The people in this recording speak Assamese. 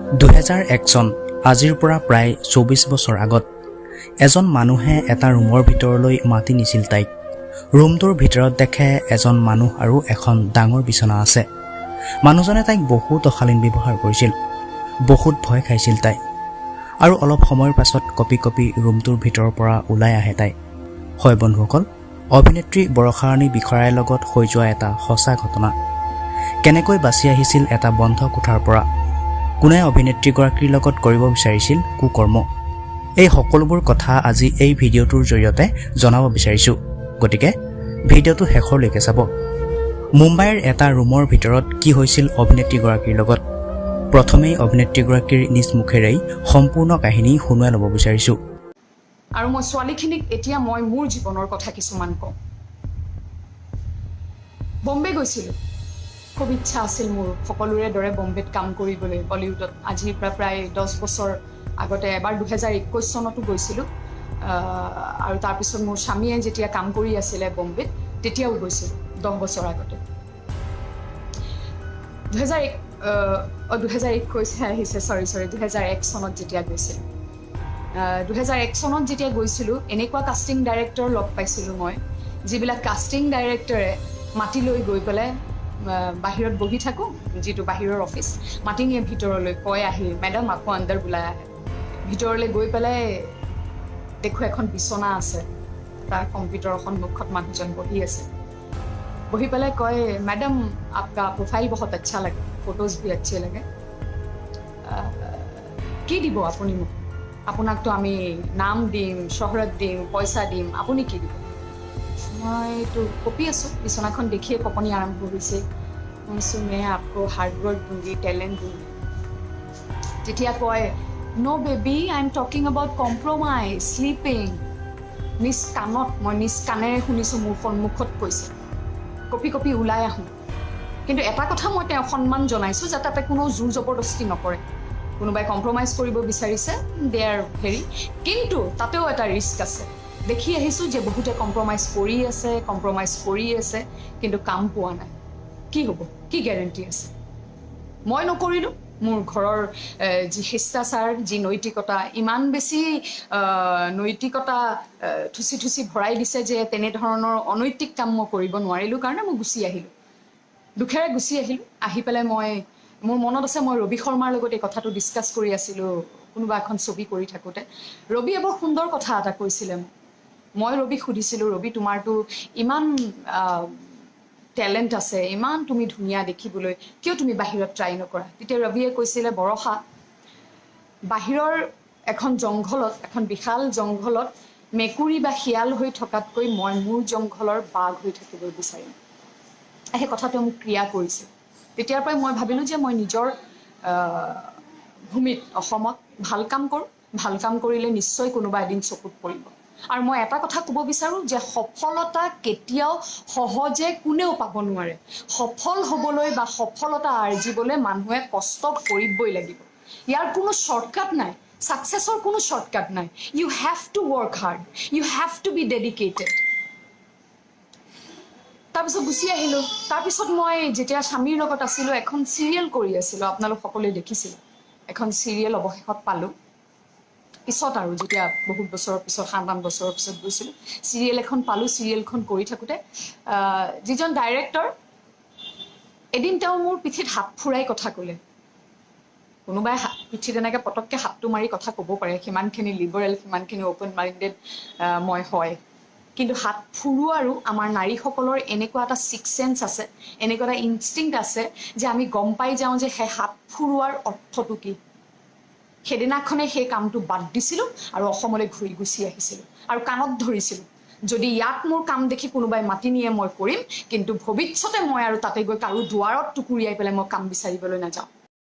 2001 চন আজিৰ পৰা প্ৰায় 24 বছৰ আগত এজন মানুহে এটা ৰুমৰ ভিতৰলৈ মাতি নিছিল তাইক। ৰুমটোৰ ভিতৰত দেখে এজন মানুহ আৰু এখন ডাঙৰ বিছনা আছে। মানুহজনে তাইক বহুত অশালীন ব্যৱহাৰ কৰিছিল। বহুত ভয় খাইছিল তাই। আৰু অলপ সময়ৰ পাছত কপি কপি ৰুমটোৰ ভিতৰৰ পৰা ওলাই আহে তাই। হয় বন্ধুসকল, অভিনেত্ৰী বৰষাৰাণী বিষয়াৰ লগত হৈ যোৱা এটা সঁচা ঘটনা। কেনেকৈ বাচি আহিছিল এটা বন্ধ কোঠাৰ পৰা, কোনে অভিনেত্ৰীগৰাকীৰ লগত কৰিব বিচাৰিছিল কুকৰ্ম, এই সকলোবোৰ কথা আজি এই ভিডিঅ'টোৰ জৰিয়তে জনাব বিচাৰিছো। গতিকে ভিডিঅ'টো শেষলৈকে চাব। মুম্বাইৰ এটা ৰুমৰ ভিতৰত কি হৈছিল অভিনেত্ৰীগৰাকীৰ লগত, প্ৰথমেই অভিনেত্ৰীগৰাকীৰ নিজ মুখেৰেই সম্পূৰ্ণ কাহিনী শুনাই ল'ব বিচাৰিছো। আৰু মই ছোৱালীখিনিক এতিয়া মই মোৰ জীৱনৰ কথা কিছুমান কওঁ। বম্বে গৈছিলোঁ, খুব ইচ্ছা আছিল মোৰ সকলোৰে দৰে বম্বেত কাম কৰিবলৈ বলিউডত। আজিৰ পৰা প্ৰায় 10 বছৰ আগতে এবাৰ 2021 চনতো গৈছিলোঁ। আৰু তাৰপিছত মোৰ স্বামীয়ে যেতিয়া কাম কৰি আছিলে বম্বেত তেতিয়াও গৈছিলোঁ 10 বছৰ আগতে। 2001 চনত যেতিয়া গৈছিলোঁ। 2001 চনত যেতিয়া গৈছিলোঁ এনেকুৱা কাষ্টিং ডাইৰেক্টৰ লগ পাইছিলোঁ মই, যিবিলাক কাষ্টিং ডাইৰেক্টৰে মাতি লৈ গৈ পেলাই বাহিৰত বহি থাকোঁ, যিটো বাহিৰৰ অফিচ, মাতি নিয়ে ভিতৰলৈ, কয় আহি মেডাম আকৌ আণ্ডাৰ বোলাই আহে। ভিতৰলৈ গৈ পেলাই দেখোঁ এখন বিচনা আছে, তাৰ কম্পিউটাৰৰ সন্মুখত মানুহজন বহি আছে। বহি পেলাই কয় মেডাম आपका प्रोफाइल बहुत अच्छा लगे, फोटोज भी अच्छे लगे, কি দিব আপুনি মোক? আপোনাকতো আমি নাম দিম, চহৰত দিম, পইচা দিম, আপুনি কি দিব? মইতো কপি আছোঁ, বিচনাখন দেখিয়ে কপনি আৰম্ভ হৈছে। মই কৈছোঁ মে আপকো হাৰ্ডৱৰ্ক দুংগি, টেলেণ্ট দুংগি। তেতিয়া কয় no' baby, I am talking about compromise, sleeping. নিজ কাণত, মই নিজ কাণেৰে শুনিছোঁ, মোৰ সন্মুখত কৈছে। কপি কপি ওলাই আহোঁ। কিন্তু এটা কথা মই তেওঁক সন্মান জনাইছোঁ যে তাতে কোনো জোৰ জবৰদস্তি নকৰে। কোনোবাই কম্প্ৰমাইজ কৰিব বিচাৰিছে, দে আৰ ভেৰি, কিন্তু তাতেও এটা ৰিস্ক আছে। দেখি আহিছোঁ যে বহুতে কম্প্ৰমাইজ কৰি আছে, কিন্তু কাম পোৱা নাই। কি হ'ব, কি গেৰেণ্টি আছে? মই নকৰিলোঁ। মোৰ ঘৰৰ যি শিষ্টাচাৰ, যি নৈতিকতা, ইমান বেছি নৈতিকতা থুচি ভৰাই দিছে যে তেনেধৰণৰ অনৈতিক কাম মই কৰিব নোৱাৰিলোঁ কাৰণে মই গুচি আহিলোঁ। দুখেৰে গুচি আহিলোঁ। আহি পেলাই মোৰ মনত আছে, মই ৰবি শৰ্মাৰ লগত এই কথাটো ডিছকাছ কৰি আছিলোঁ কোনোবা এখন ছবি কৰি থাকোঁতে। ৰবিয়ে বৰ সুন্দৰ কথা এটা কৈছিলে মোক। মই ৰবিক সুধিছিলোঁ, ৰবি তোমাৰতো ইমান টেলেণ্ট আছে, ইমান তুমি ধুনীয়া দেখিবলৈ, কিয় তুমি বাহিৰত ট্ৰাই নকৰা? তেতিয়া ৰবিয়ে কৈছিলে, বৰষা, বাহিৰৰ এখন জংঘলত, এখন বিশাল জংঘলত মেকুৰী বা শিয়াল হৈ থকাতকৈ মই মোৰ জংঘলৰ বাঘ হৈ থাকিব বিচাৰিম। সেই কথাটো মোক ক্ৰিয়া কৰিছে। তেতিয়াৰ পৰাই মই ভাবিলোঁ যে মই নিজৰ ভূমিত, অসমত ভাল কাম কৰোঁ। ভাল কাম কৰিলে নিশ্চয় কোনোবা এদিন চকুত পৰিব। আৰু মই এটা কথা ক'ব বিচাৰোঁ যে সফলতা কেতিয়াও সহজে কোনেও পাব নোৱাৰে। সফল হ'বলৈ বা সফলতা আৰ্জিবলৈ মানুহে কষ্ট কৰিবই লাগিব। ইয়াৰ কোনো শ্বৰ্টকাট নাই। ছাকচেছৰ কোনো শ্বৰ্টকাট নাই। You have to work hard, you have to be dedicated. তাৰপিছত গুচি আহিলোঁ। তাৰপিছত মই যেতিয়া স্বামীৰ লগত আছিলোঁ, এখন চিৰিয়েল কৰি আছিলোঁ, আপোনালোক সকলোৱে দেখিছিল। এখন চিৰিয়েল অৱশেষত পালোঁ। পিছত আৰু যেতিয়া বহুত বছৰৰ পিছত, 7-8 বছৰৰ পিছত গৈছিলোঁ, চিৰিয়েল এখন পালোঁ। চিৰিয়েলখন কৰি থাকোঁতে যিজন ডাইৰেক্টৰ, এদিন তেওঁ মোৰ পিঠিত হাত ফুৰাই কথা ক'লে। কোনোবাই পিঠিত এনেকৈ পটককৈ হাতটো মাৰি কথা ক'ব পাৰে, সিমানখিনি লিবাৰেল, সিমানখিনি অ'পেন মাইণ্ডেড মই হয়। কিন্তু হাত ফুৰোৱাৰো আমাৰ নাৰীসকলৰ এনেকুৱা এটা ছিক্স চেন্স আছে, এনেকুৱা এটা ইনষ্টিংক্ট আছে যে আমি গম পাই যাওঁ যে সেই হাত ফুৰোৱাৰ অৰ্থটো কি। সেইদিনাখনে সেই কামটো বাদ দিছিলোঁ আৰু অসমলৈ ঘূৰি গুচি আহিছিলোঁ। আৰু কাণত ধৰিছিলোঁ, যদি ইয়াত মোৰ কাম দেখি কোনোবাই মাতি নিয়ে মই কৰিম, কিন্তু ভৱিষ্যতে মই আৰু তাতে গৈ কাৰো দুৱাৰত টুকুৰিয়াই পেলাই মই কাম বিচাৰিবলৈ নাযাওঁ।